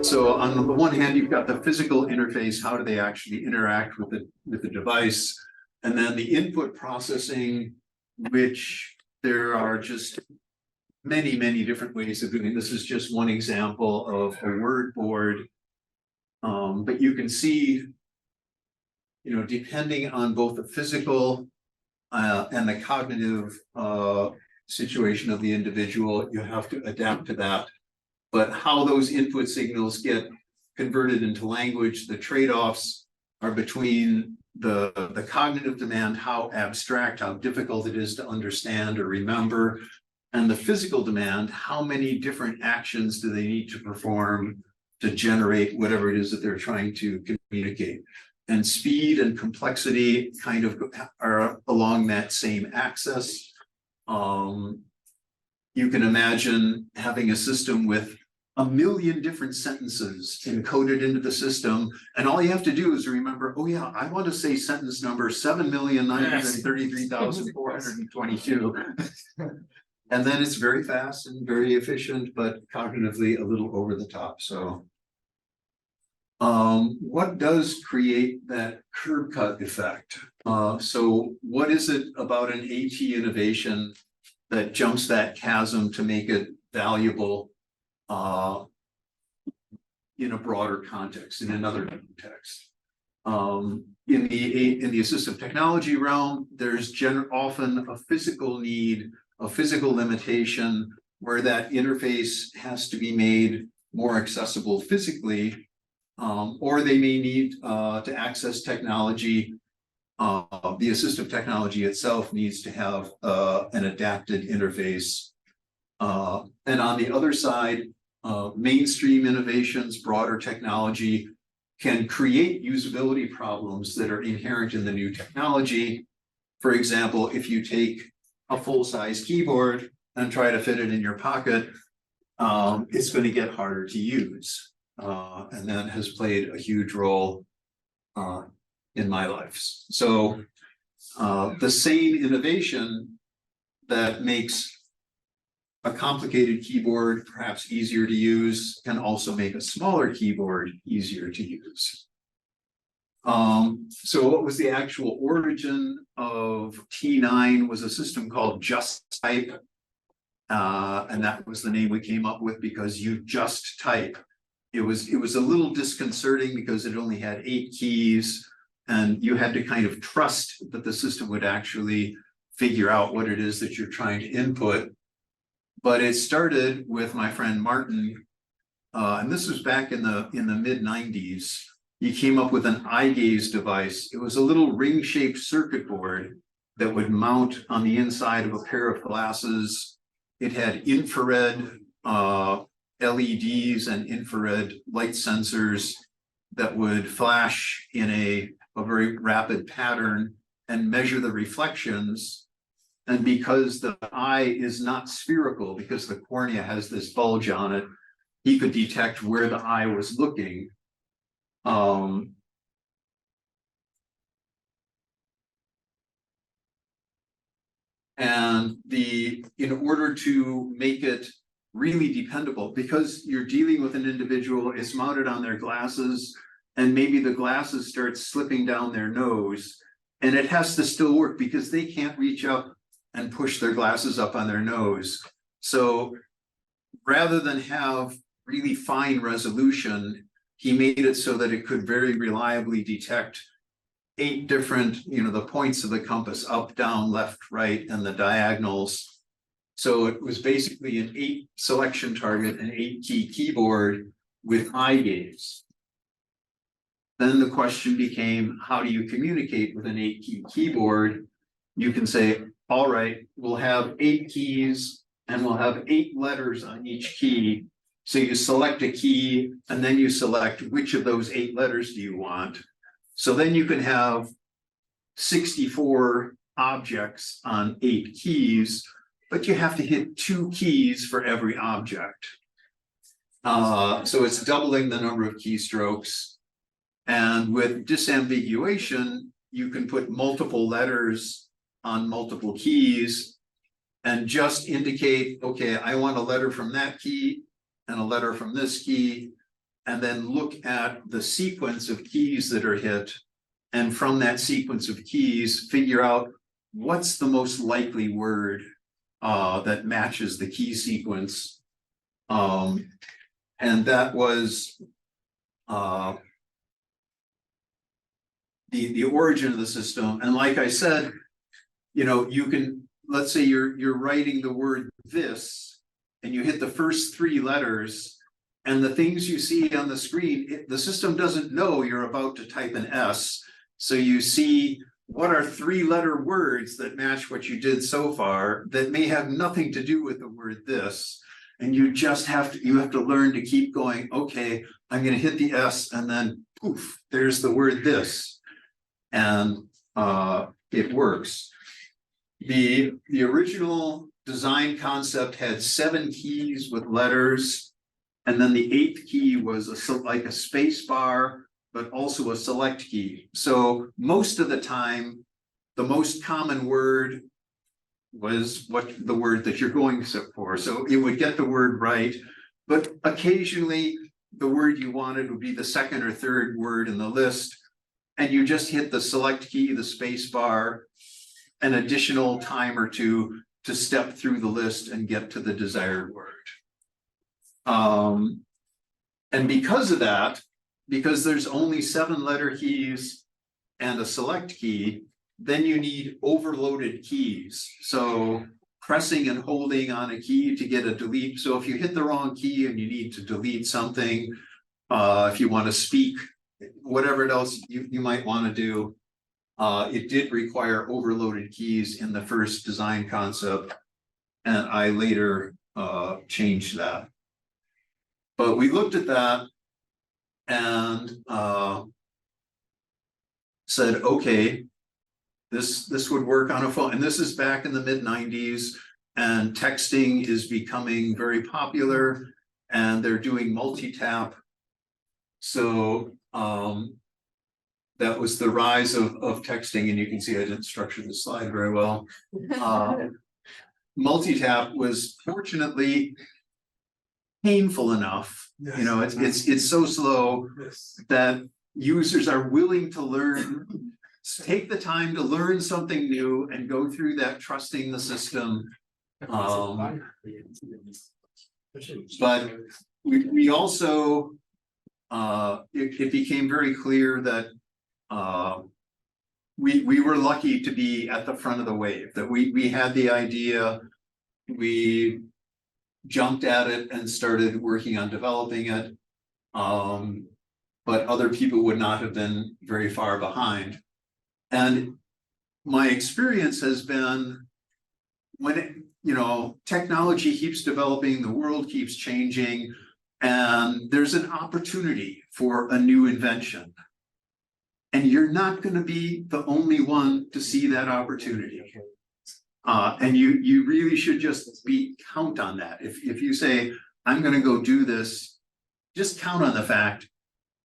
So on the one hand, you've got the physical interface. How do they actually interact with the device? And then the input processing, which there are just many, many different ways of doing. This is just one example of a word board. But you can see, depending on both the physical and the cognitive situation of the individual, you have to adapt to that. But how those input signals get converted into language, the trade-offs are between the cognitive demand, how abstract, how difficult it is to understand or remember, and the physical demand, how many different actions do they need to perform to generate whatever it is that they're trying to communicate. And speed and complexity kind of are along that same axis. You can imagine having a system with 1 million different sentences encoded into the system, and all you have to do is remember, oh yeah, I want to say sentence number 7,933,422. And then it's very fast and very efficient, but cognitively a little over the top. So what does create that curb cut effect? So what is it about an AT innovation that jumps that chasm to make it valuable in a broader context, in another context? In the assistive technology realm, there's often a physical need, a physical limitation where that interface has to be made more accessible physically, or they may need to access technology. The assistive technology itself needs to have an adapted interface. And on the other side, mainstream innovations, broader technology can create usability problems that are inherent in the new technology. For example, if you take a full-size keyboard and try to fit it in your pocket, it's going to get harder to use. And that has played a huge role in my life. So the same innovation that makes a complicated keyboard perhaps easier to use can also make a smaller keyboard easier to use. So what was the actual origin of T9 was a system called just type. And that was the name we came up with because you just type. It was a little disconcerting because it only had 8 keys and you had to kind of trust that the system would actually figure out what it is that you're trying to input. But it started with my friend Martin, and this was back in the mid-90s. He came up with an eye gaze device. It was a little ring-shaped circuit board that would mount on the inside of a pair of glasses. It had infrared LEDs and infrared light sensors that would flash in a very rapid pattern and measure the reflections. And because the eye is not spherical, because the cornea has this bulge on it, he could detect where the eye was looking. And in order to make it really dependable, because you're dealing with an individual, it's mounted on their glasses, and maybe the glasses start slipping down their nose, and it has to still work because they can't reach up and push their glasses up on their nose. So rather than have really fine resolution, he made it so that it could very reliably detect 8 different, the points of the compass, up, down, left, right, and the diagonals. So it was basically an 8 selection target, an 8 key keyboard with eye gaze. Then the question became, how do you communicate with an 8 key keyboard? You can say, all right, we'll have 8 keys and we'll have 8 letters on each key. So you select a key and then you select which of those 8 letters do you want. So then you can have 64 objects on 8 keys, but you have to hit 2 keys for every object. So it's doubling the number of keystrokes. And with disambiguation, you can put multiple letters on multiple keys and just indicate, okay, I want a letter from that key and a letter from this key and then look at the sequence of keys that are hit, and from that sequence of keys, figure out what's the most likely word that matches the key sequence. And that was the origin of the system. And like I said, you know, you can, let's say you're writing the word this, and you hit the first 3 letters, and the things you see on the screen, the system doesn't know you're about to type an S. So you see what are 3-letter words that match what you did so far that may have nothing to do with the word this. And you just have to learn to keep going, okay, I'm going to hit the S, and then poof, there's the word this. And it works. The original design concept had 7 keys with letters, and then the 8th key was like a space bar, but also a select key. So most of the time, the most common word was the word that you're going for. So it would get the word right, but occasionally the word you wanted would be the 2nd or 3rd word in the list, and you just hit the select key, the space bar, an additional time or 2 to step through the list and get to the desired word. And because of that, because there's only 7-letter keys and a select key, then you need overloaded keys. So pressing and holding on a key to get a delete. So if you hit the wrong key and you need to delete something, if you want to speak, whatever else you might want to do, it did require overloaded keys in the first design concept, and I later changed that. But we looked at that and said, okay, this would work on a phone. And this is back in the mid-90s, and texting is becoming very popular, and they're doing multi-tap. So that was the rise of texting, and you can see I didn't structure the slide very well. Multi-tap was fortunately painful enough. Yes. You know, it's so slow that users are willing to learn, take the time to learn something new and go through that, trusting the system. But we also, it became very clear that we were lucky to be at the front of the wave, that we had the idea, we jumped at it and started working on developing it, but other people would not have been very far behind. And my experience has been, when technology keeps developing, the world keeps changing, and there's an opportunity for a new invention, and you're not going to be the only one to see that opportunity. And you really should just count on that. If you say, I'm going to go do this, just count on the fact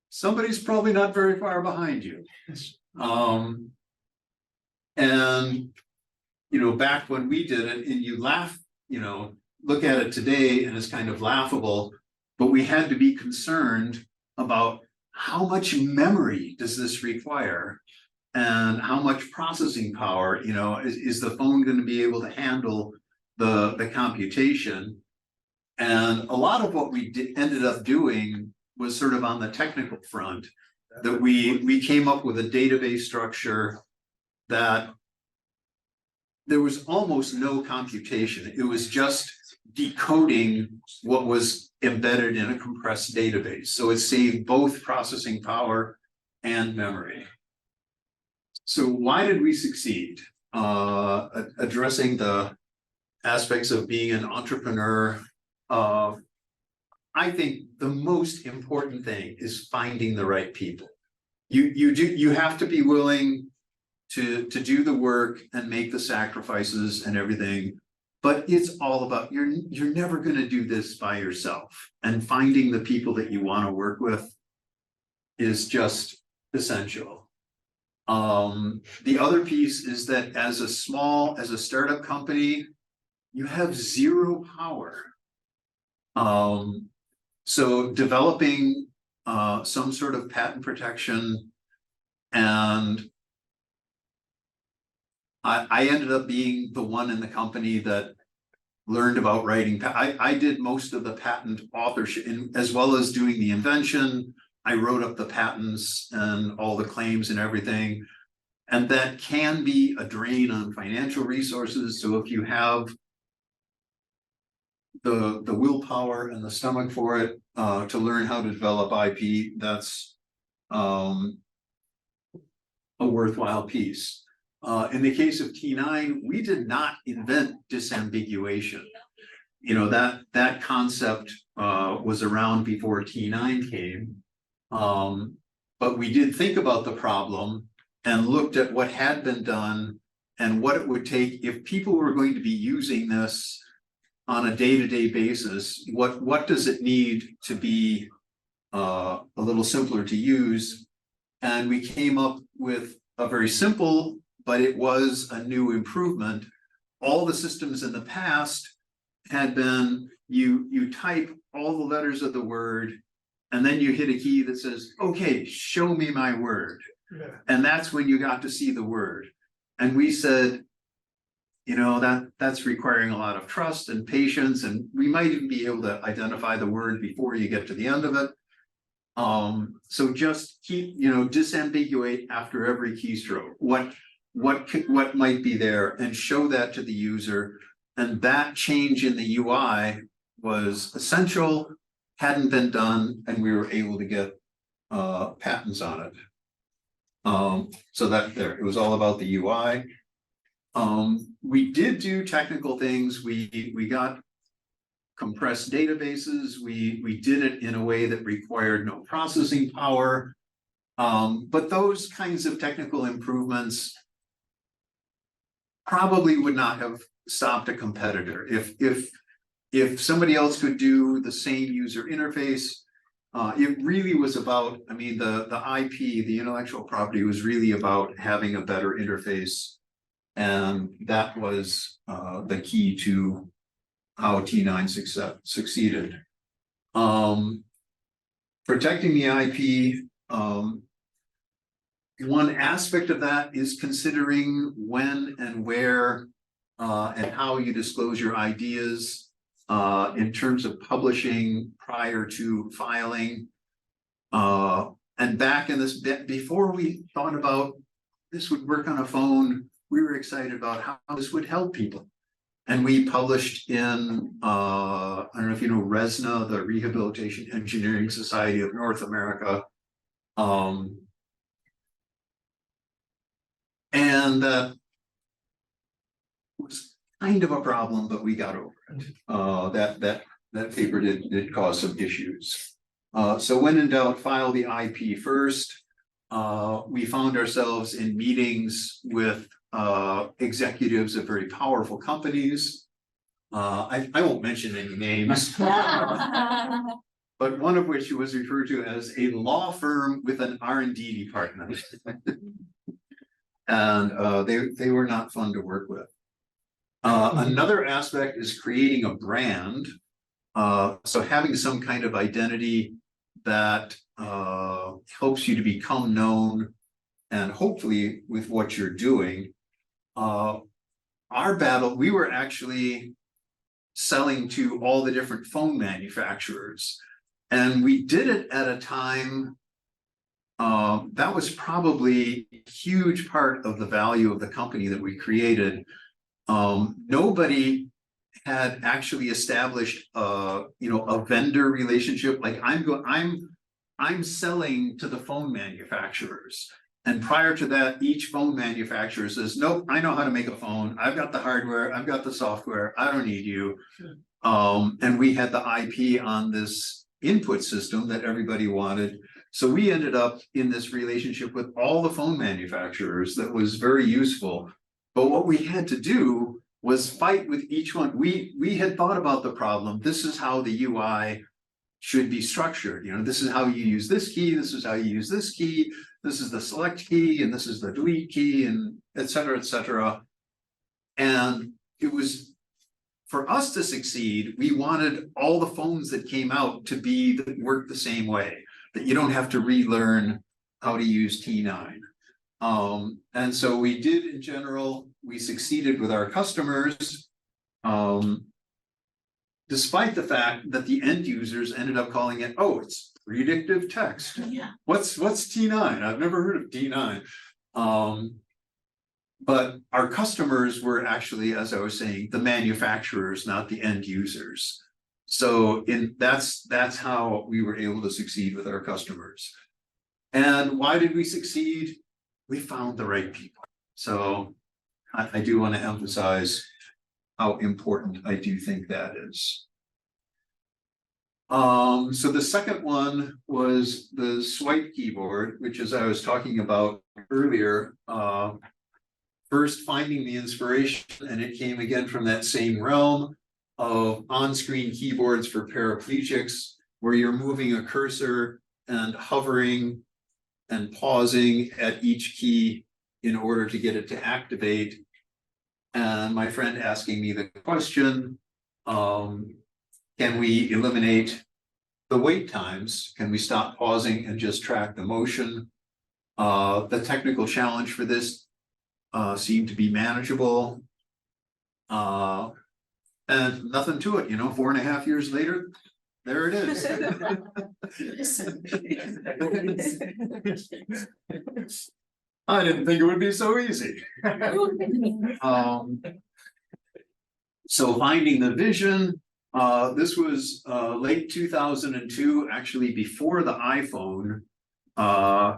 somebody's probably not very far behind you. And back when we did it, and you laugh, look at it today and it's kind of laughable, but we had to be concerned about how much memory does this require, and how much processing power, is the phone going to be able to handle the computation? And a lot of what we ended up doing was sort of on the technical front, that we came up with a database structure that there was almost no computation. It was just decoding what was embedded in a compressed database. So it saved both processing power and memory. So why did we succeed? Addressing the aspects of being an entrepreneur, I think the most important thing is finding the right people. You have to be willing to do the work and make the sacrifices and everything, but it's all about, you're never going to do this by yourself, and finding the people that you want to work with is just essential. The other piece is that as a startup company, you have zero power. So developing some sort of patent protection, and I ended up being the one in the company that learned about writing. I did most of the patent authorship, as well as doing the invention. I wrote up the patents and all the claims and everything. And that can be a drain on financial resources. So if you have the willpower and the stomach for it, to learn how to develop IP, that's a worthwhile piece. In the case of T9, we did not invent disambiguation. You know, that concept was around before T9 came. But we did think about the problem and looked at what had been done and what it would take if people were going to be using this on a day-to-day basis. What does it need to be a little simpler to use? And we came up with a very simple, but it was a new improvement. All the systems in the past had been, you type all the letters of the word, and then you hit a key that says, okay, show me my word. Yeah. And that's when you got to see the word. And we said, you know, that's requiring a lot of trust and patience, and we might even be able to identify the word before you get to the end of it. So just keep, you know, disambiguate after every keystroke. What might be there, and show that to the user. And that change in the UI was essential, hadn't been done, and we were able to get patents on it. So that there, it was all about the UI. We did do technical things. We got compressed databases. We did it in a way that required no processing power. But those kinds of technical improvements probably would not have stopped a competitor. If somebody else could do the same user interface, it really was about, I mean, the IP, the intellectual property, was really about having a better interface. And that was the key to how T9 succeeded. Protecting the IP, one aspect of that is considering when and where and how you disclose your ideas in terms of publishing prior to filing. And back in this bit, before we thought about this would work on a phone, we were excited about how this would help people. And we published in, I don't know if you know RESNA, the Rehabilitation Engineering Society of North America. And that was kind of a problem, but we got over it. That paper did cause some issues. So when in doubt, file the IP first. We found ourselves in meetings with executives of very powerful companies. I won't mention any names, but one of which was referred to as a law firm with an R&D department. And they were not fun to work with. Another aspect is creating a brand. So having some kind of identity that helps you to become known, and hopefully with what you're doing. Our battle, we were actually selling to all the different phone manufacturers, and we did it at a time that was probably a huge part of the value of the company that we created. Nobody had actually established a vendor relationship. Like I'm selling to the phone manufacturers. And prior to that, each phone manufacturer says, nope, I know how to make a phone. I've got the hardware, I've got the software, I don't need you. And we had the IP on this input system that everybody wanted. So we ended up in this relationship with all the phone manufacturers that was very useful. But what we had to do was fight with each one. We had thought about the problem. This is how the UI should be structured. You know, this is how you use this key. This is how you use this key. This is the select key, and this is the delete key, and et cetera, et cetera. And it was, for us to succeed, we wanted all the phones that came out to work the same way. that you don't have to relearn how to use T9. And so we did, in general, we succeeded with our customers, despite the fact that the end users ended up calling it, oh, it's predictive text. Yeah. What's T9? I've never heard of T9. But our customers were actually, as I was saying, the manufacturers, not the end users. So that's how we were able to succeed with our customers. And why did we succeed? We found the right people. So I do want to emphasize how important I do think that is. So the second one was the Swype keyboard, which, as I was talking about earlier, first finding the inspiration, and it came again from that same realm of on-screen keyboards for paraplegics, where you're moving a cursor and hovering and pausing at each key in order to get it to activate. And my friend asking me the question, can we eliminate the wait times? Can we stop pausing and just track the motion? The technical challenge for this seemed to be manageable. And nothing to it, 4.5 years later, there it is. I didn't think it would be so easy. So finding the vision, this was late 2002, actually before the iPhone.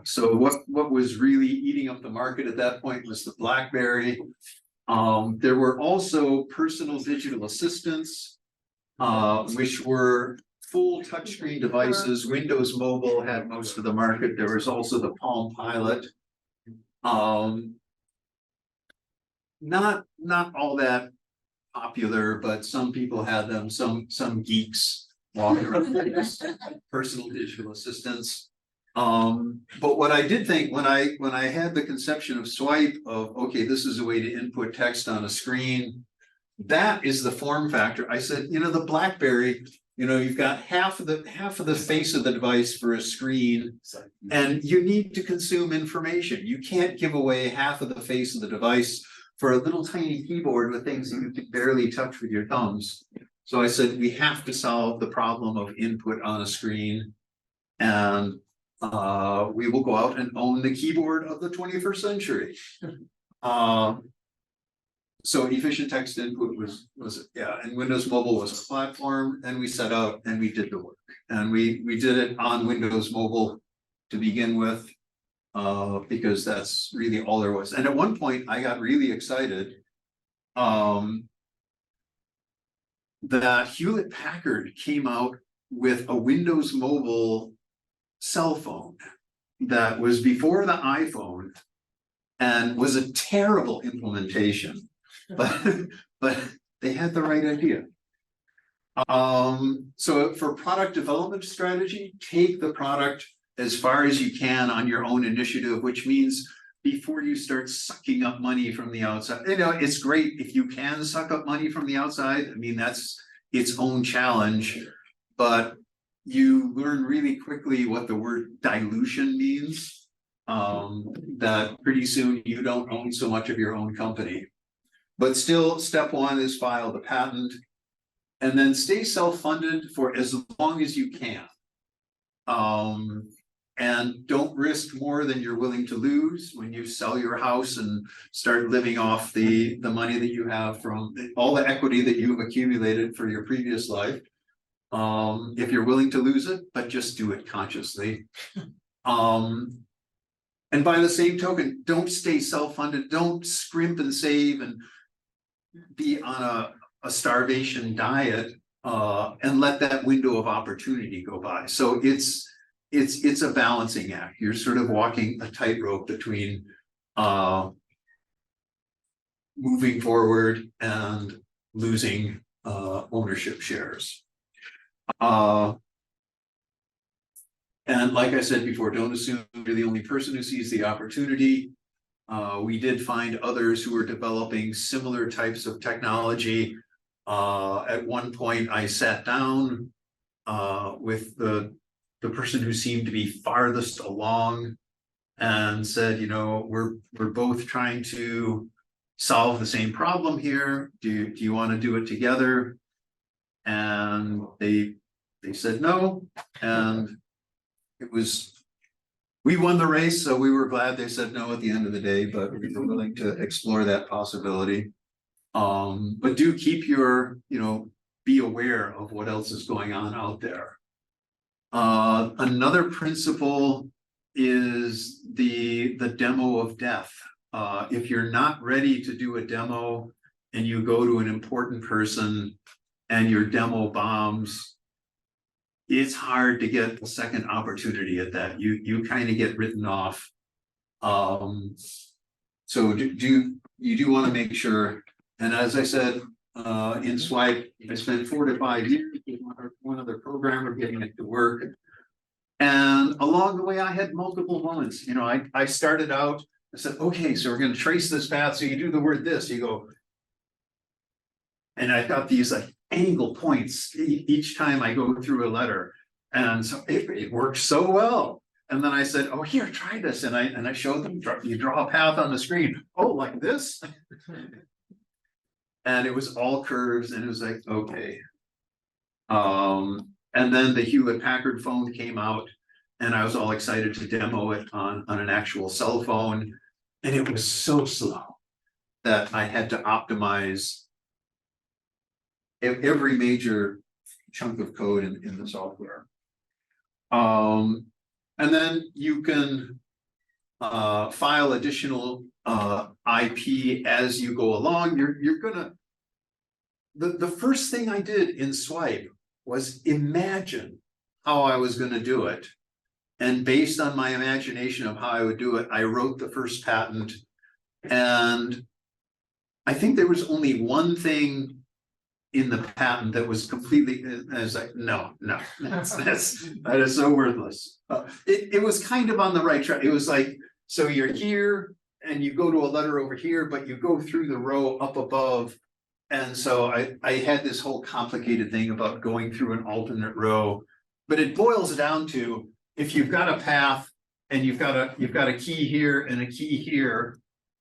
So what was really eating up the market at that point was the BlackBerry. There were also personal digital assistants, which were full touchscreen devices. Windows Mobile had most of the market. There was also the Palm Pilot. Not all that popular, but some people had them. Some geeks walking around with this personal digital assistants. But what I did think when I had the conception of Swype of, okay, this is a way to input text on a screen, that is the form factor. I said, the BlackBerry, you've got half of the face of the device for a screen, and you need to consume information. You can't give away half of the face of the device for a little tiny keyboard with things that you can barely touch with your thumbs. So I said, we have to solve the problem of input on a screen, and we will go out and own the keyboard of the 21st century. So efficient text input was and Windows Mobile was a platform, and we set out and we did the work, and we did it on Windows Mobile to begin with, because that's really all there was. And at one point I got really excited that Hewlett Packard came out with a Windows Mobile cell phone that was before the iPhone and was a terrible implementation, but they had the right idea. So for product development strategy, take the product as far as you can on your own initiative, which means before you start sucking up money from the outside. It's great if you can suck up money from the outside. I mean, that's its own challenge, but you learn really quickly what the word dilution means, that pretty soon you don't own so much of your own company. But still, step one is file the patent, and then stay self-funded for as long as you can. And don't risk more than you're willing to lose when you sell your house and start living off the money that you have from all the equity that you've accumulated for your previous life. If you're willing to lose it, but just do it consciously. And by the same token, don't stay self-funded. Don't scrimp and save and be on a starvation diet, and let that window of opportunity go by. So it's a balancing act. You're sort of walking a tightrope between moving forward and losing ownership shares. And like I said before, don't assume you're the only person who sees the opportunity. We did find others who were developing similar types of technology. At one point, I sat down with the the person who seemed to be farthest along and said, we're both trying to solve the same problem here. Do you want to do it together? And they said no. And we won the race, so we were glad they said no at the end of the day, but we were willing to explore that possibility. But do keep be aware of what else is going on out there. Another principle is the demo of death. If you're not ready to do a demo and you go to an important person and your demo bombs, it's hard to get a second opportunity at that. You kind of get written off. So you do want to make sure. And as I said, in Swype, I spent 4 to 5 years with one other programmer getting it to work. And along the way, I had multiple moments. I started out, I said, okay, so we're going to trace this path. So you do the word this, you go. And I've got these like angle points each time I go through a letter. And so it works so well. And then I said, oh, here, try this. And I showed them, you draw a path on the screen. Oh, like this? And it was all curves, and it was like, okay. And then the Hewlett-Packard phone came out, and I was all excited to demo it on an actual cell phone. And it was so slow that I had to optimize every major chunk of code in the software. And then you can file additional IP as you go along. You're gonna. The first thing I did in Swype was imagine how I was going to do it, and based on my imagination of how I would do it, I wrote the first patent. And I think there was only one thing in the patent that was completely. I was like, no, that is so worthless. It was kind of on the right track. It was like, so you're here and you go to a letter over here, but you go through the row up above. And so I had this whole complicated thing about going through an alternate row, but it boils down to, if you've got a path and you've got a key here and a key here,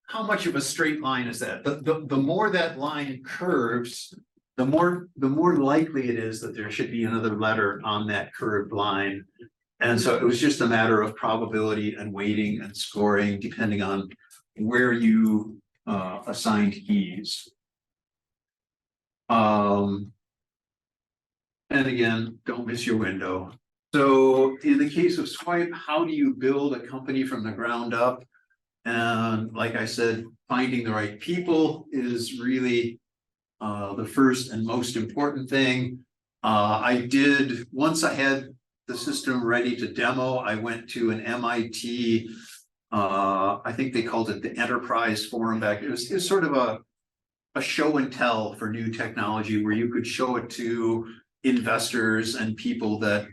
how much of a straight line is that? The more that line curves, the more likely it is that there should be another letter on that curved line. And so it was just a matter of probability and weighting and scoring, depending on where you assigned keys. And again, don't miss your window. So in the case of Swype, how do you build a company from the ground up? And like I said, finding the right people is really the first and most important thing. Once I had the system ready to demo, I went to an MIT, I think they called it the Enterprise Forum back. It was sort of a show and tell for new technology, where you could show it to investors and people that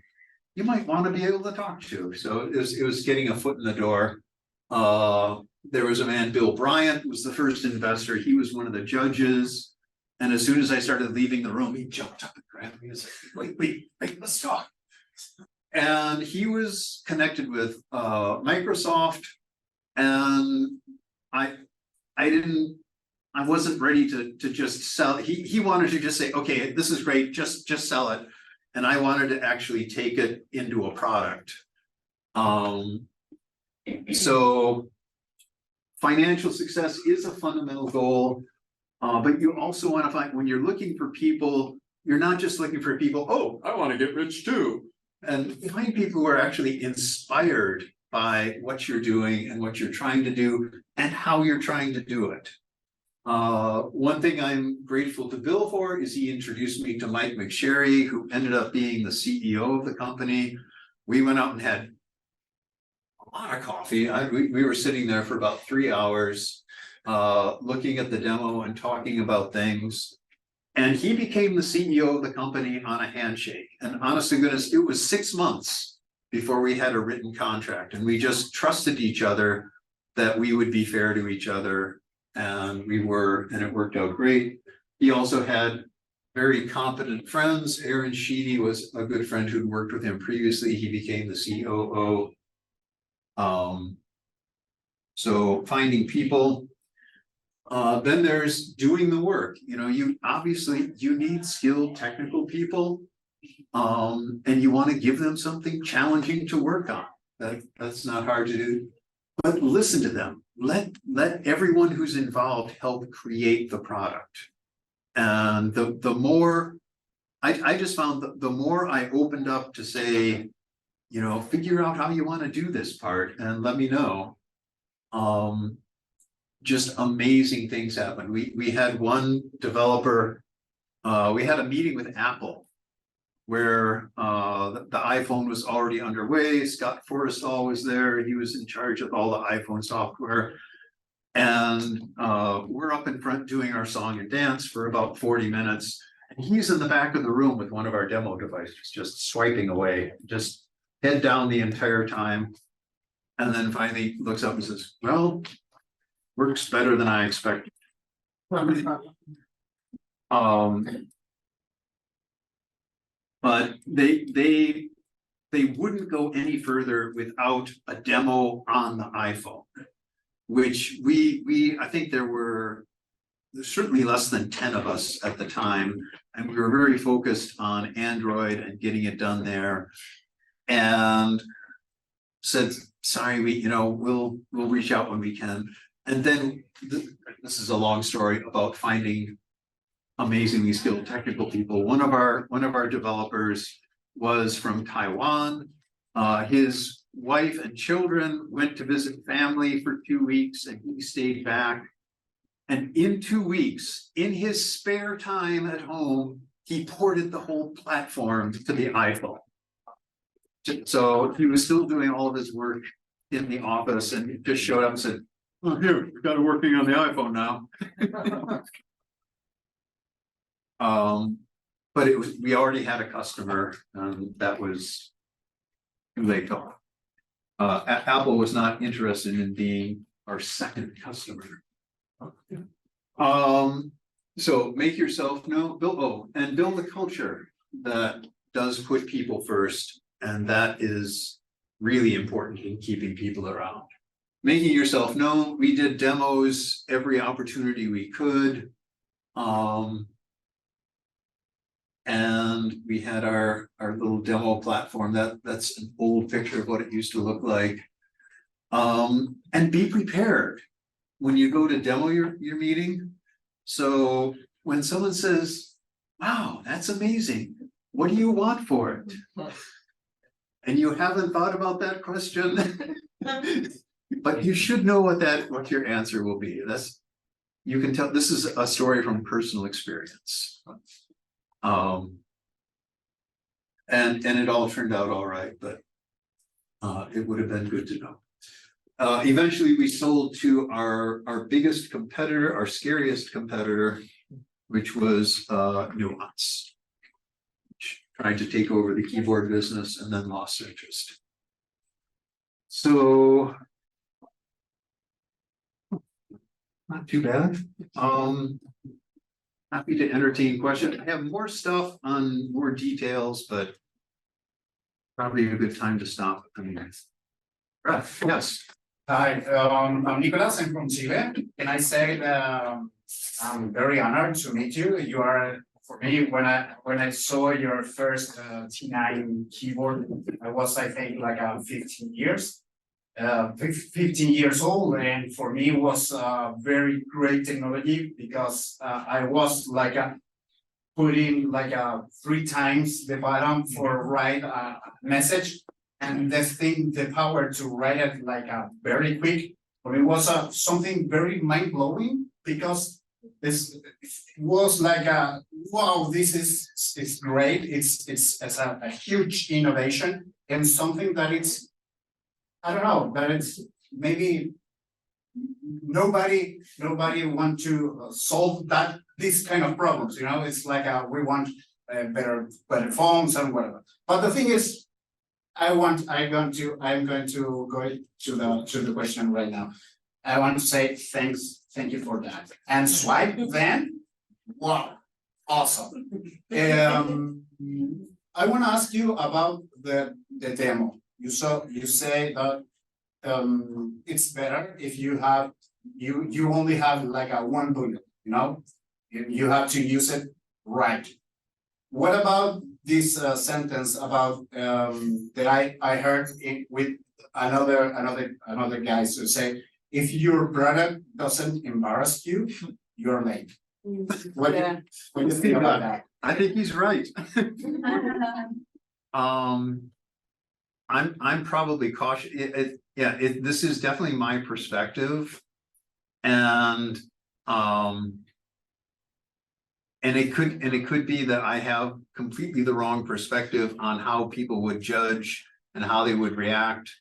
you might want to be able to talk to. So it was getting a foot in the door. There was a man, Bill Bryant, was the first investor. He was one of the judges. And as soon as I started leaving the room, he jumped up and grabbed me and said, wait, let's talk. And he was connected with Microsoft, and I wasn't ready to just sell. He wanted to just say, okay, this is great, just sell it. And I wanted to actually take it into a product. So financial success is a fundamental goal, but you also want to find, when you're looking for people, you're not just looking for people, oh, I want to get rich too. And find people who are actually inspired by what you're doing and what you're trying to do and how you're trying to do it. One thing I'm grateful to Bill for is he introduced me to Mike McSherry, who ended up being the CEO of the company. We went out and had a lot of coffee. We were sitting there for about 3 hours, looking at the demo and talking about things. And he became the CEO of the company on a handshake. And honest to goodness, it was 6 months before we had a written contract. And we just trusted each other that we would be fair to each other. And we were, and it worked out great. He also had very competent friends. Aaron Sheedy was a good friend who'd worked with him previously. He became the COO. So finding people. Then there's doing the work. You know, you need skilled technical people, and you want to give them something challenging to work on. That's not hard to do, but listen to them. Let everyone who's involved help create the product. And the more I just found the more I opened up to say, you know, figure out how you want to do this part and let me know. Just amazing things happen. We had one developer, we had a meeting with Apple where the iPhone was already underway. Scott Forrestal was there. He was in charge of all the iPhone software. And we're up in front doing our song and dance for about 40 minutes. And he's in the back of the room with one of our demo devices, just swiping away, just head down the entire time. And then finally looks up and says, well, works better than I expected. But they wouldn't go any further without a demo on the iPhone, which I think there's certainly less than 10 of us at the time, and we were very focused on Android and getting it done there, and said, sorry, we'll reach out when we can. And then this is a long story about finding amazingly skilled technical people. One of our developers was from Taiwan. His wife and children went to visit family for 2 weeks, and he stayed back. And in 2 weeks, in his spare time at home, he ported the whole platform to the iPhone. So he was still doing all of his work in the office, and he just showed up and said, "Oh, here, we've got it working on the iPhone now." But we already had a customer, and that was too late to call. Apple was not interested in being our second customer. So make yourself known, build a culture that does put people first, and that is really important in keeping people around. Making yourself known. We did demos every opportunity we could. And we had our little demo platform. That's an old picture of what it used to look like. And be prepared when you go to demo your meeting. So when someone says, "Wow, that's amazing. What do you want for it?" And you haven't thought about that question, but you should know what your answer will be. You can tell this is a story from personal experience. And it all turned out all right, but it would have been good to know. Eventually we sold to our biggest competitor, our scariest competitor, which was Nuance, which tried to take over the keyboard business and then lost interest. So not too bad. Happy to entertain questions. I have more stuff on more details, but probably a good time to stop. Yes. Hi, I'm Nicolas. I'm from Chile. Can I say that I'm very honored to meet you. You are, for me, when I saw your first T9 keyboard, I was, I think, like 15 years. 15 years old, and for me it was very great technology because I was like putting like 3 times the button for write a message, and the power to write it like very quick. For me was something very mind blowing because this was like wow, this is great. It's a huge innovation and something that it's, I don't know, but it's maybe nobody want to solve this kind of problems. You know, it's like we want better phones and whatever. But the thing is, I'm going to go to the question right now. I want to say thank you for that. And Swype then, wow, Awesome. I want to ask you about the demo. You say that it's better if you only have like a one bullet, you know, you have to use it right. What about this sentence about that I heard it with another guys who say, if your product doesn't embarrass you, you're late. What do you think about that? I think he's right. I'm probably cautious. This is definitely my perspective, and it could be that I have completely the wrong perspective on how people would judge and how they would react.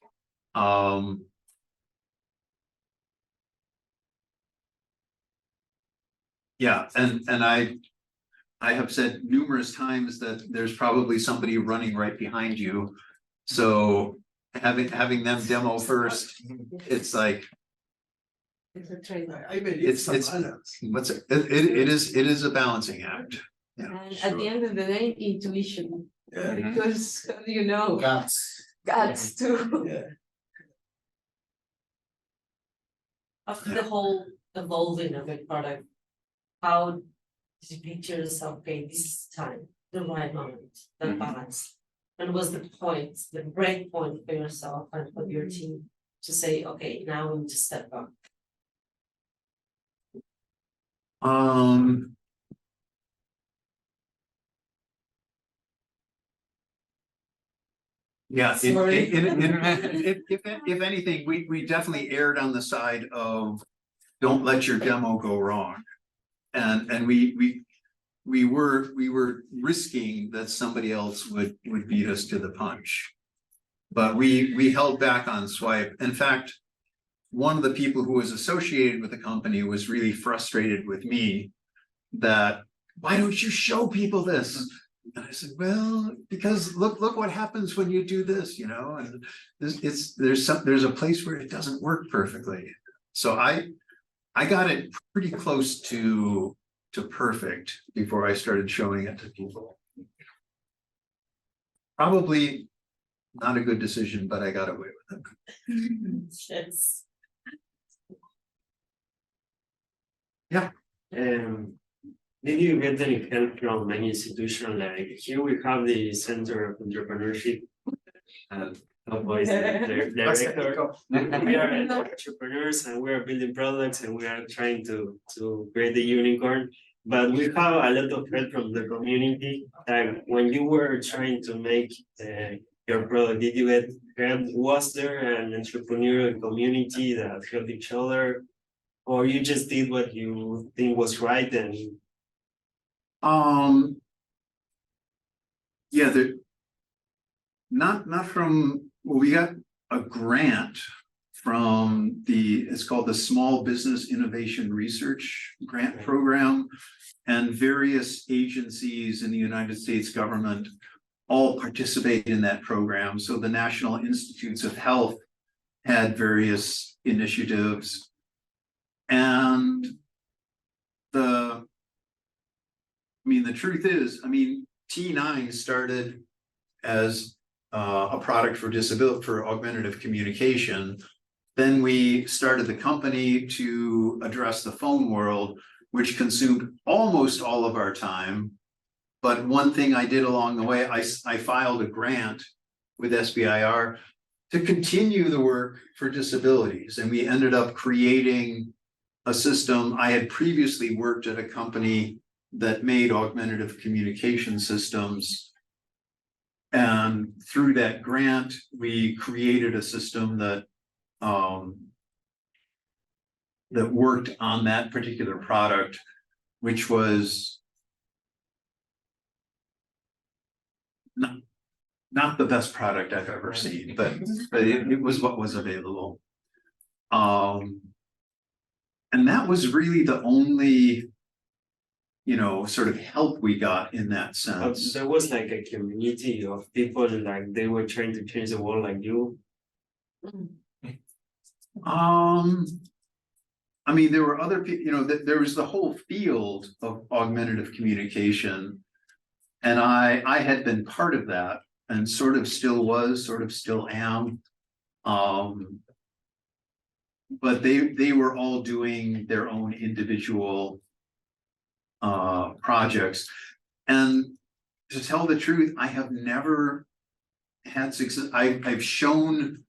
Yeah, and I have said numerous times that there's probably somebody running right behind you. So having them demo first, it's like It's a trade-off. it is a balancing act. Yeah, And at the end of the day, intuition, because how do you know? Guts. Too. Yeah. After the whole evolving of the product, how did you picture yourself, okay, this is time, the right moment, the balance? And was the point, the break point for yourself and for your team to say, okay, now we need to step back? Yeah, Sorry. if anything, we definitely erred on the side of don't let your demo go wrong. And we were risking that somebody else would beat us to the punch. But we held back on Swype. In fact, one of the people who was associated with the company was really frustrated with me that, why don't you show people this? And I said, well, because look what happens when you do this, you know, and there's a place where it doesn't work perfectly. So I got it pretty close to perfect before I started showing it to people. Probably not a good decision, but I got away with it. Yes. Did you get any help from any institution? Like here we have the Center of Entrepreneurship. Voice the director. We are entrepreneurs and we are building products and we are trying to create the unicorn. But we have a lot of help from the community. Like when you were trying to make your product, did you get help? Was there an entrepreneurial community that helped each other? Or you just did what you think was right and yeah, not from, well, we got a grant from it's called the Small Business Innovation Research Grant Program, and various agencies in the United States government all participate in that program. So the National Institutes of Health had various initiatives, and the truth is, T9 started as a product for augmentative communication. Then we started the company to address the phone world, which consumed almost all of our time. But one thing I did along the way, I filed a grant with SBIR to continue the work for disabilities. And we ended up creating a system. I had previously worked at a company that made augmentative communication systems. And through that grant, we created a system that worked on that particular product, which was not the best product I've ever seen, but it was what was available. And that was really the only, sort of help we got in that sense. there was like a community of people like they were trying to change the world like you. I mean, there were other people, there was the whole field of augmentative communication. And I had been part of that and sort of still am. But they were all doing their own individual projects. And to tell the truth, I have never had success. I've shown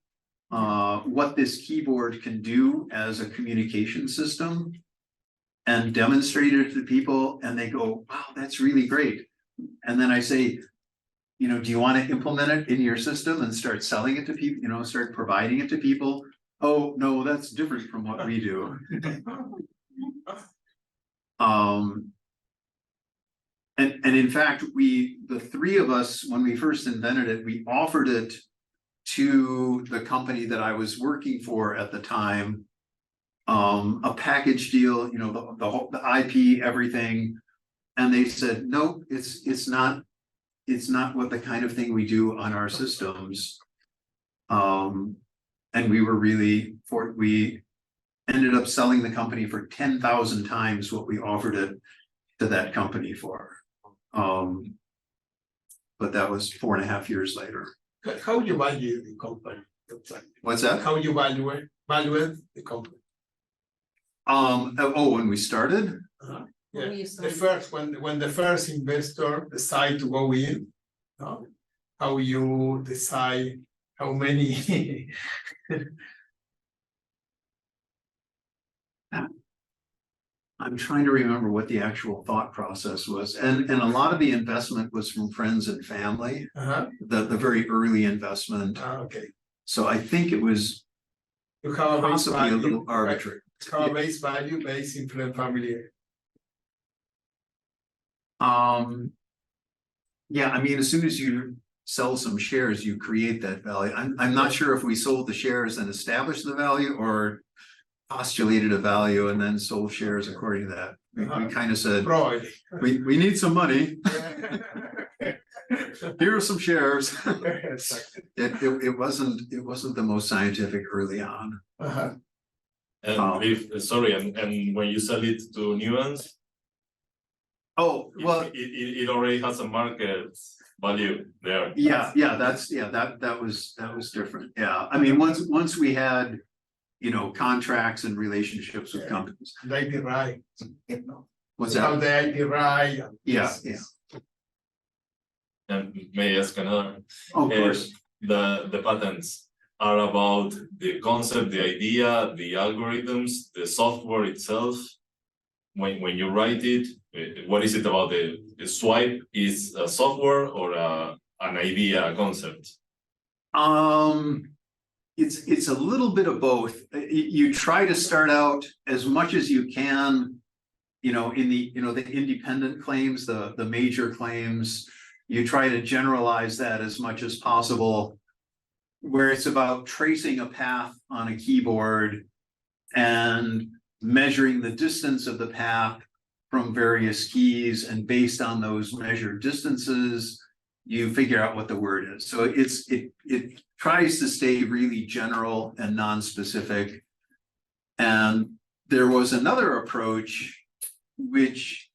what this keyboard can do as a communication system and demonstrated it to people, and they go, wow, that's really great. And then I say, do you want to implement it in your system and start selling it to people, start providing it to people? Oh, no, that's different from what we do. And in fact, the three of us, when we first invented it, we offered it to the company that I was working for at the time, a package deal, the IP, everything. And they said, no, it's not what the kind of thing we do on our systems. And we ended up selling the company for 10,000 times what we offered it to that company for. But that was 4.5 years later. How you value the company? What's that? How you value the company? When we started? Yeah, When you the started. first when the first investor decide to go in, how you decide how many? I'm trying to remember what the actual thought process was. And a lot of the investment was from friends and family, the very early investment. Okay. So I think it was You have a base possibly a value, little arbitrary. right? You have a base value based in friend family. Yeah, I mean, as soon as you sell some shares, you create that value. I'm not sure if we sold the shares and established the value or postulated a value and then sold shares according to that. We kind of said, Probably. we need some money. Here are some shares. Exactly. It wasn't the most scientific early on. And and when you sell it to Nuance, Oh, well, it already has a market value there. that was different. Yeah, I mean, once we had, contracts and relationships with companies. The IP right. What's How that? the IP right. Yeah. And may I ask another? Oh, of course. The patents are about the concept, the idea, the algorithms, the software itself. When you write it, what is it about the swipe? Is a software or an idea, a concept? It's a little bit of both. You try to start out as much as you can, in the independent claims, the major claims. You try to generalize that as much as possible, where it's about tracing a path on a keyboard and measuring the distance of the path from various keys, and based on those measured distances, you figure out what the word is. So it tries to stay really general and non-specific. And there was another approach, which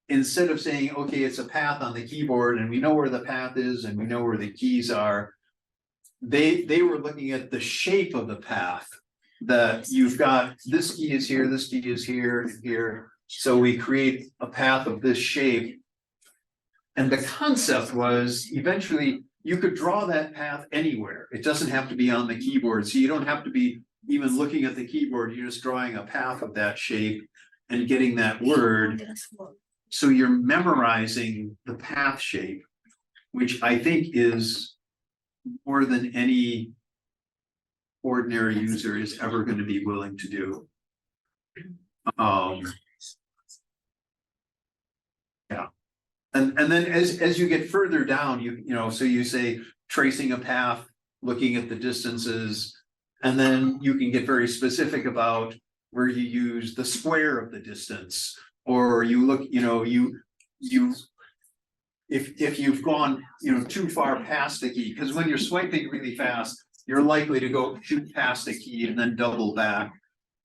instead of saying, okay, it's a path on the keyboard and we know where the path is and we know where the keys are, they were looking at the shape of the path, that you've got this key is here, this key is here, and here. So we create a path of this shape. And the concept was eventually you could draw that path anywhere. It doesn't have to be on the keyboard. So you don't have to be even looking at the keyboard. You're just drawing a path of that shape and getting that word. So you're memorizing the path shape, which I think is more than any ordinary user is ever going to be willing to do. Yeah. And then as you get further down, so you say tracing a path, looking at the distances, and then you can get very specific about where you use the square of the distance, or you look, if you've gone, too far past the key, because when you're swiping really fast, you're likely to go shoot past the key and then double back.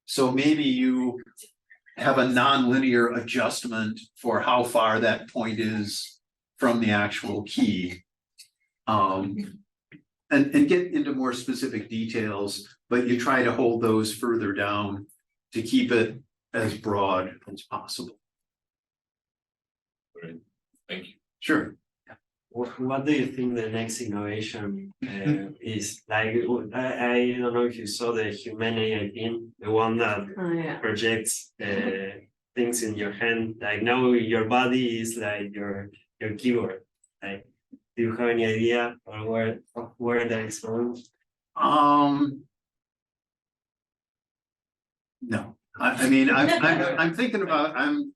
So maybe you have a nonlinear adjustment for how far that point is from the actual key. And get into more specific details, but you try to hold those further down to keep it as broad as possible. Great. Thank you. Sure. What do you think the next innovation is? Like, I don't know if you saw the human AI team, the one that Oh, yeah. projects things in your hand. Like now your body is like your keyboard. Like, do you have any idea or where that is going? No, I mean, I'm thinking about, I'm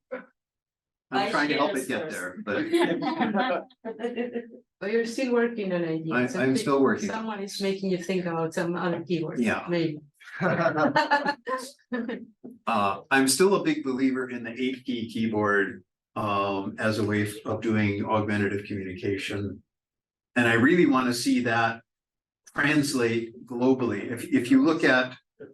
trying to help it get there, but But you're still working on ideas. I'm still working. Someone is making you think about some other keywords. Yeah. Maybe. I'm still a big believer in the 8-key keyboard as a way of doing augmentative communication. And I really want to see that translate globally. If you look at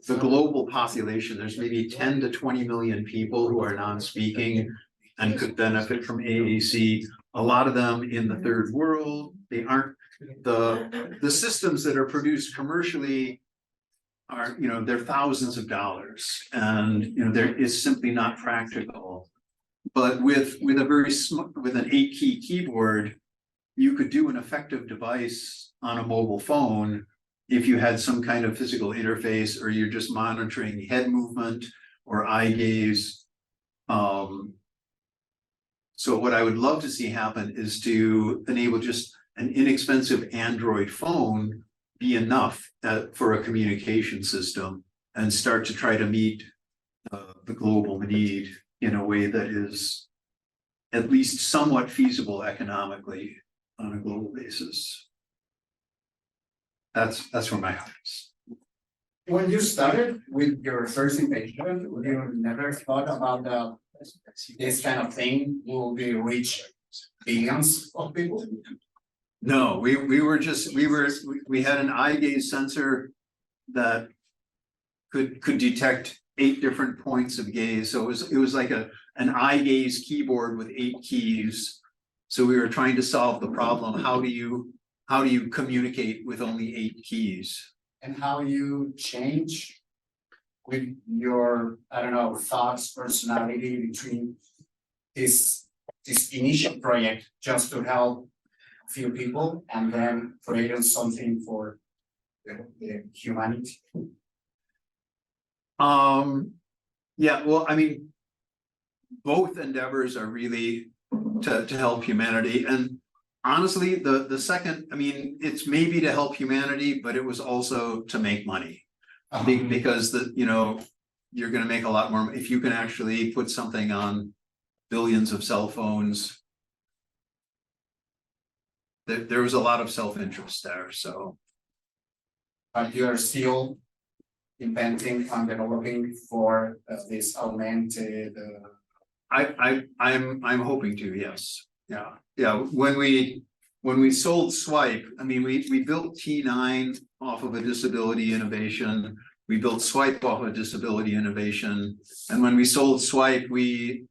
the global population, there's maybe 10 to 20 million people who are non-speaking and could benefit from AAC. A lot of them in the third world. They aren't the systems that are produced commercially are, you know, they're thousands of dollars, and you know, there is simply not practical. But with an 8-key keyboard, you could do an effective device on a mobile phone if you had some kind of physical interface, or you're just monitoring head movement or eye gaze. So what I would love to see happen is to enable just an inexpensive Android phone be enough for a communication system, and start to try to meet the global need in a way that is at least somewhat feasible economically on a global basis. That's where my heart is. When you started with your first invention, you never thought about this kind of thing will be reach billions of people? No, we had an eye gaze sensor that could detect 8 different points of gaze. So it was like an eye gaze keyboard with 8 keys. So we were trying to solve the problem. How do you communicate with only 8 keys? And how you change with your, I don't know, thoughts, personality between this initial project just to help a few people, and then creating something for the humanity? Yeah, well, I mean, both endeavors are really to help humanity. And honestly, the second, I mean, it's maybe to help humanity, but it was also to make money. Because you're going to make a lot more if you can actually put something on billions of cell phones. There was a lot of self-interest there, so. But you are still inventing and developing for this augmented. I'm hoping to, yes. Yeah. When we sold Swype, I mean, we built T9 off of a disability innovation. We built Swype off of disability innovation. And when we sold Swype, we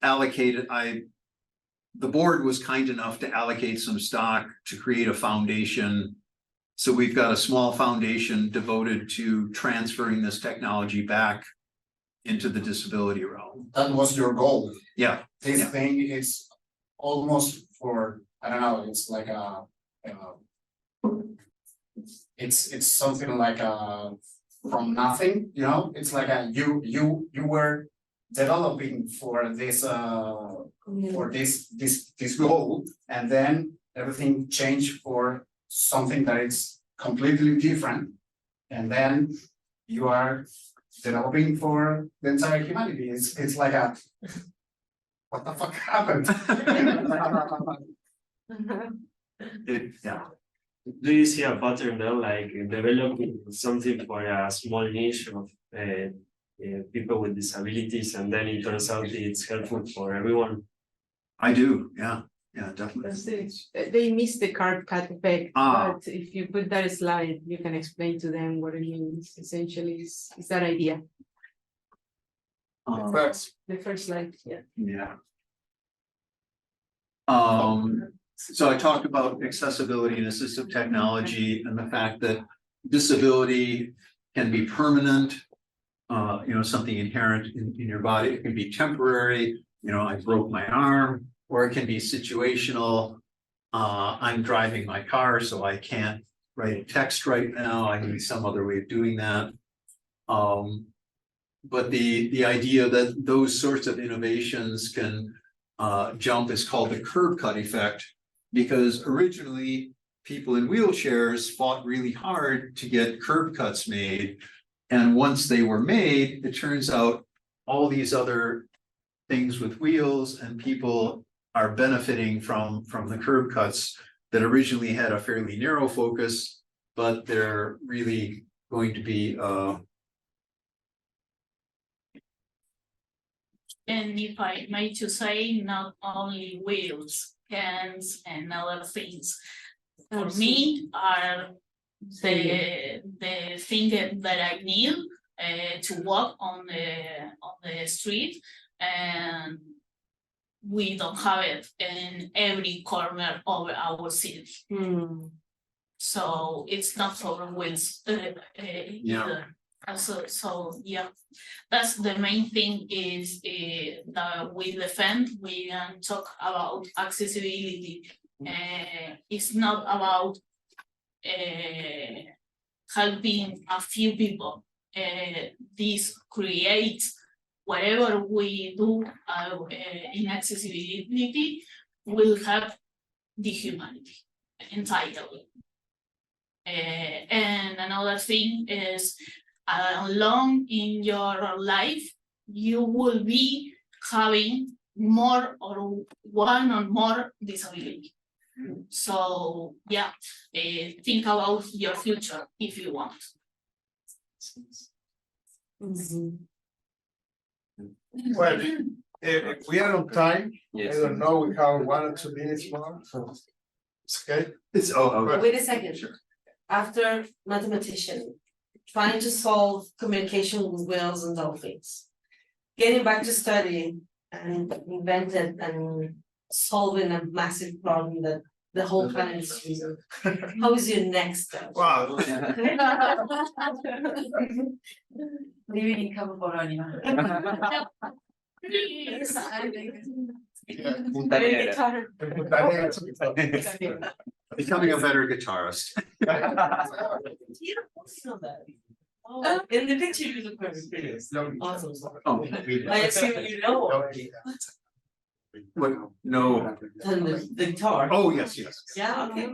allocated, the board was kind enough to allocate some stock to create a foundation. So we've got a small foundation devoted to transferring this technology back into the disability realm. That was your goal. Yeah. This thing is almost for, I don't know, it's like it's something like from nothing, it's like you were developing for this this goal, and then everything changed for something that is completely different, and then you are developing for the entire humanity. It's like a what the fuck happened? Yeah. Do you see a pattern though, like developing something for a small niche of people with disabilities, and then it turns out it's helpful for everyone? I do, yeah, definitely. They miss the carb cut effect, Ah. but if you put that slide, you can explain to them what it means. Essentially, is that idea. First, The first slide, yeah. Yeah. So I talked about accessibility and assistive technology and the fact that disability can be permanent. Something inherent in your body. It can be temporary, I broke my arm, or it can be situational. I'm driving my car, so I can't write a text right now. I need some other way of doing that. But the idea that those sorts of innovations can jump is called the curb cut effect, because originally people in wheelchairs fought really hard to get curb cuts made. And once they were made, it turns out all these other things with wheels and people are benefiting from the curb cuts that originally had a fairly narrow focus, but they're really going to be And if I may to say, not only wheels, hands, and other things. For me, are the thing that I need to walk on the street, and we don't have it in every corner of our city. So it's not for wheels either. So yeah, that's the main thing is that we defend. We talk about accessibility. It's not about helping a few people. This creates whatever we do in accessibility will help the humanity entirely. And another thing is, along in your life, you will be having more or one or more disability. So yeah, think about your future if you want. well, if we are on time, I don't know, we have 1 or 2 minutes more, so it's okay. it's Wait a second. After mathematician, trying to solve communication with whales and dolphins, getting back to studying and invented and solving a massive problem that the whole planet is using. How is your next step? Wow. Living in California. becoming a better guitarist. Oh, in the picture you look very pretty. Awesome. Oh, I assume you know. what? No. And the guitar. Oh, yes. Yeah, okay.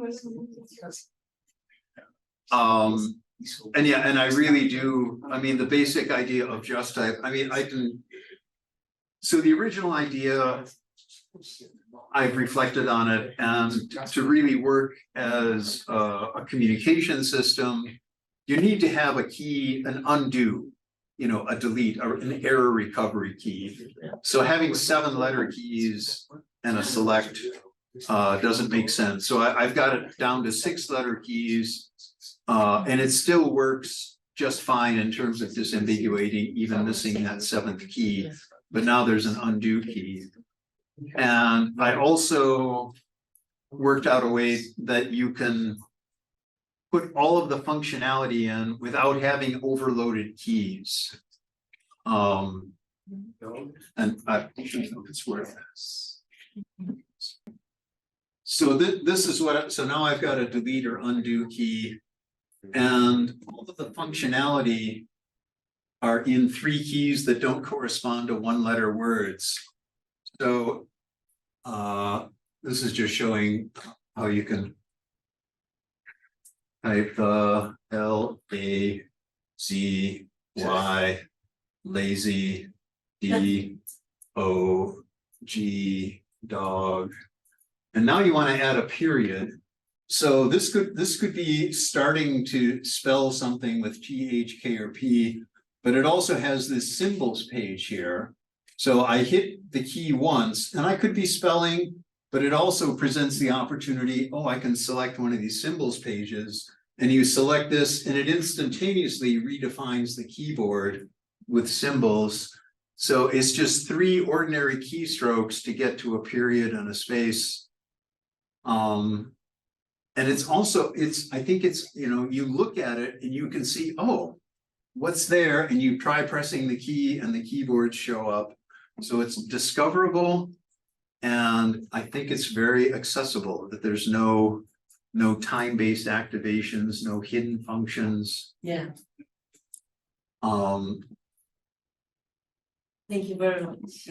And yeah, and I really do, I mean, the basic idea of just type, I mean, so the original idea, I've reflected on it, and to really work as a communication system, you need to have a key, an undo, a delete, or an error recovery key. So having 7 letter keys and a select doesn't make sense. So I've got it down to 6 letter keys, and it still works just fine in terms of disambiguating, even missing that 7th key. But now there's an undo key. And I also worked out a way that you can put all of the functionality in without having overloaded keys. And I don't know if it's worth this. So this is what, so now I've got a delete or undo key, and all of the functionality are in 3 keys that don't correspond to 1-letter words. So this is just showing how you can type L-A-Z-Y, lazy, D-O-G, dog. And now you want to add a period. So this could be starting to spell something with G, H, K, or P, but it also has this symbols page here. So I hit the key once, and I could be spelling, but it also presents the opportunity, I can select one of these symbols pages, and you select this, and it instantaneously redefines the keyboard with symbols. So it's just 3 ordinary keystrokes to get to a period and a space. And it's also, I think it's, you look at it and you can see, oh, what's there? And you try pressing the key and the keyboards show up. So it's discoverable. And I think it's very accessible, that there's no time-based activations, no hidden functions. Yeah, thank you very much.